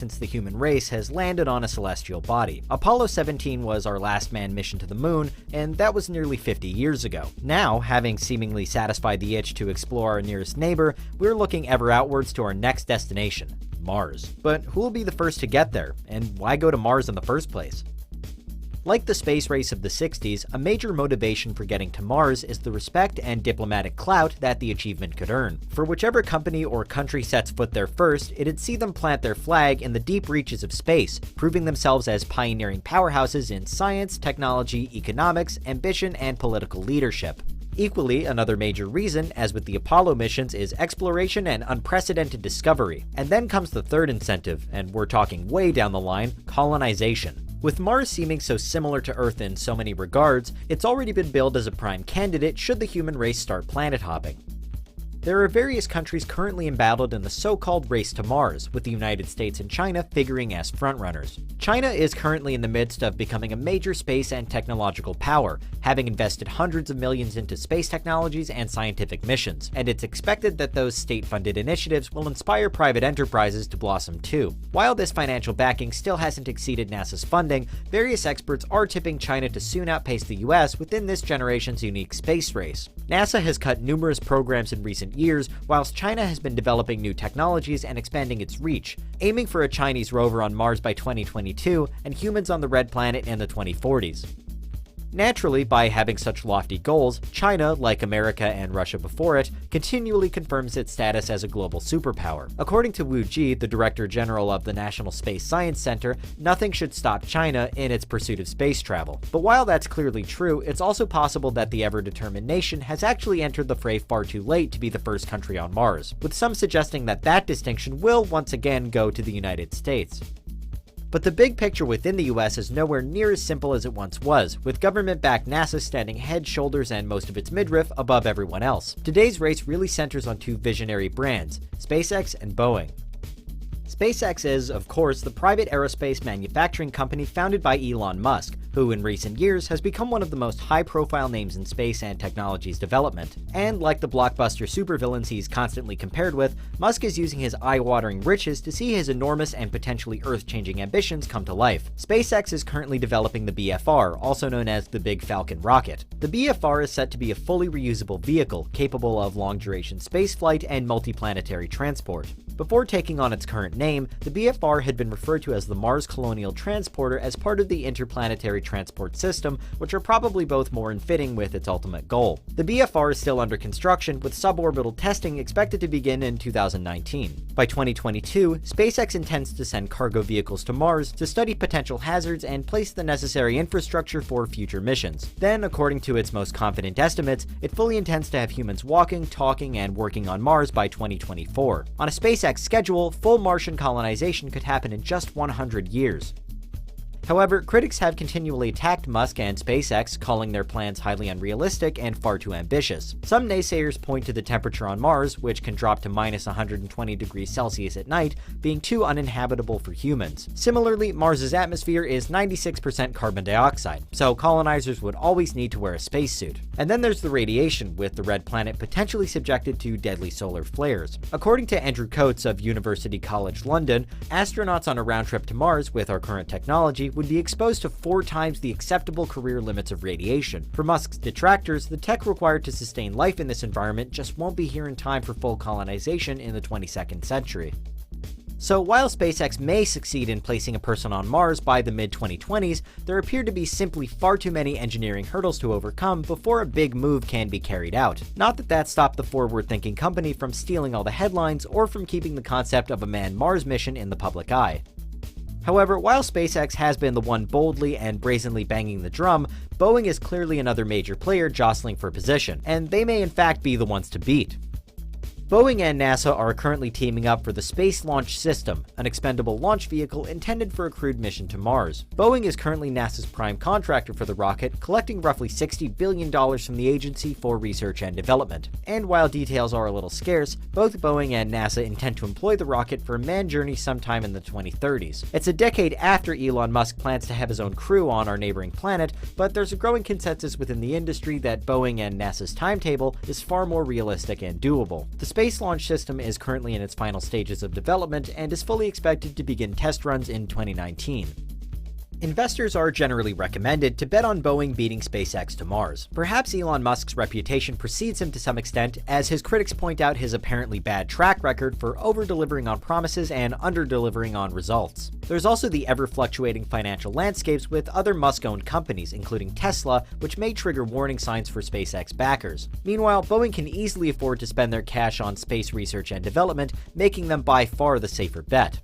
since the human race has landed on a celestial body. Apollo 17 was our last manned mission to the moon, and that was nearly 50 years ago. Now, having seemingly satisfied the itch to explore our nearest neighbor, we're looking ever outwards to our next destination, Mars. But who will be the first to get there, and why go to Mars in the first place? Like the space race of the 60s, a major motivation for getting to Mars is the respect and diplomatic clout that the achievement could earn. For whichever company or country sets foot there first, it'd see them plant their flag in the deep reaches of space, proving themselves as pioneering powerhouses in science, technology, economics, ambition, and political leadership. Equally, another major reason, as with the Apollo missions, is exploration and unprecedented discovery. And then comes the third incentive, and we're talking way down the line, colonization. With Mars seeming so similar to Earth in so many regards, it's already been billed as a prime candidate should the human race start planet hopping. There are various countries currently embattled in the so-called race to Mars, with the United States and China figuring as frontrunners. China is currently in the midst of becoming a major space and technological power, having invested hundreds of millions into space technologies and scientific missions, and it's expected that those state-funded initiatives will inspire private enterprises to blossom too. While this financial backing still hasn't exceeded NASA's funding, various experts are tipping China to soon outpace the US within this generation's unique space race. NASA has cut numerous programs in recent years, whilst China has been developing new technologies and expanding its reach, aiming for a Chinese rover on Mars by 2022 and humans on the Red Planet in the 2040s. Naturally, by having such lofty goals, China, like America and Russia before it, continually confirms its status as a global superpower. According to Wu Ji, the Director General of the National Space Science Center, nothing should stop China in its pursuit of space travel. But while that's clearly true, it's also possible that the ever-determined nation has actually entered the fray far too late to be the first country on Mars, with some suggesting that that distinction will once again go to the United States. But the big picture within the US is nowhere near as simple as it once was, with government-backed NASA standing head, shoulders, and most of its midriff above everyone else. Today's race really centers on two visionary brands, SpaceX and Boeing. SpaceX is, of course, the private aerospace manufacturing company founded by Elon Musk, who in recent years has become one of the most high-profile names in space and technology's development. And like the blockbuster supervillains he's constantly compared with, Musk is using his eye-watering riches to see his enormous and potentially Earth-changing ambitions come to life. SpaceX is currently developing the BFR, also known as the Big Falcon rocket. The BFR is set to be a fully reusable vehicle, capable of long-duration spaceflight and multiplanetary transport. Before taking on its current name, the BFR had been referred to as the Mars Colonial Transporter as part of the Interplanetary Transport System, which are probably both more in fitting with its ultimate goal. The BFR is still under construction, with suborbital testing expected to begin in 2019. By 2022, SpaceX intends to send cargo vehicles to Mars to study potential hazards and place the necessary infrastructure for future missions. Then, according to its most confident estimates, it fully intends to have humans walking, talking, and working on Mars by 2024. On a SpaceX schedule, full Martian colonization could happen in just 100 years. However, critics have continually attacked Musk and SpaceX, calling their plans highly unrealistic and far too ambitious. Some naysayers point to the temperature on Mars, which can drop to minus 120 degrees Celsius at night, being too uninhabitable for humans. Similarly, Mars's atmosphere is 96% carbon dioxide, so colonizers would always need to wear a spacesuit. And then there's the radiation, with the Red Planet potentially subjected to deadly solar flares. According to Andrew Coates of University College London, astronauts on a round trip to Mars with our current technology would be exposed to 4 times the acceptable career limits of radiation. For Musk's detractors, the tech required to sustain life in this environment just won't be here in time for full colonization in the 22nd century. So while SpaceX may succeed in placing a person on Mars by the mid-2020s, there appear to be simply far too many engineering hurdles to overcome before a big move can be carried out. Not that that stopped the forward-thinking company from stealing all the headlines or from keeping the concept of a manned Mars mission in the public eye. However, while SpaceX has been the one boldly and brazenly banging the drum, Boeing is clearly another major player jostling for position, and they may in fact be the ones to beat. Boeing and NASA are currently teaming up for the Space Launch System, an expendable launch vehicle intended for a crewed mission to Mars. Boeing is currently NASA's prime contractor for the rocket, collecting roughly $60 billion from the agency for research and development. And while details are a little scarce, both Boeing and NASA intend to employ the rocket for a manned journey sometime in the 2030s. It's a decade after Elon Musk plans to have his own crew on our neighboring planet, but there's a growing consensus within the industry that Boeing and NASA's timetable is far more realistic and doable. The Space Launch System is currently in its final stages of development and is fully expected to begin test runs in 2019. Investors are generally recommended to bet on Boeing beating SpaceX to Mars. Perhaps Elon Musk's reputation precedes him to some extent, as his critics point out his apparently bad track record for over-delivering on promises and under-delivering on results. There's also the ever-fluctuating financial landscapes with other Musk-owned companies, including Tesla, which may trigger warning signs for SpaceX backers. Meanwhile, Boeing can easily afford to spend their cash on space research and development, making them by far the safer bet.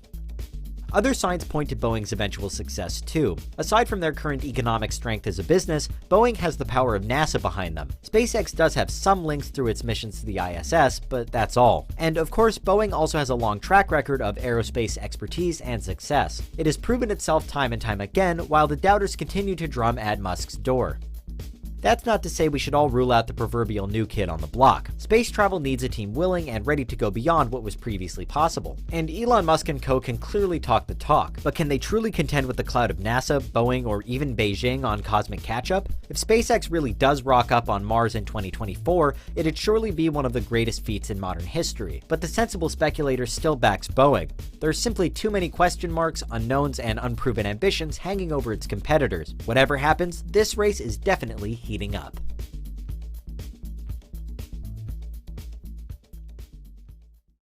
Other signs point to Boeing's eventual success too. Aside from their current economic strength as a business, Boeing has the power of NASA behind them. SpaceX does have some links through its missions to the ISS, but that's all. And of course, Boeing also has a long track record of aerospace expertise and success. It has proven itself time and time again, while the doubters continue to drum at Musk's door. That's not to say we should all rule out the proverbial new kid on the block. Space travel needs a team willing and ready to go beyond what was previously possible. And Elon Musk and co can clearly talk the talk, but can they truly contend with the cloud of NASA, Boeing, or even Beijing on cosmic catch-up? If SpaceX really does rock up on Mars in 2024, it'd surely be one of the greatest feats in modern history. But the sensible speculator still backs Boeing. There's simply too many question marks, unknowns, and unproven ambitions hanging over its competitors. Whatever happens, this race is definitely heating up.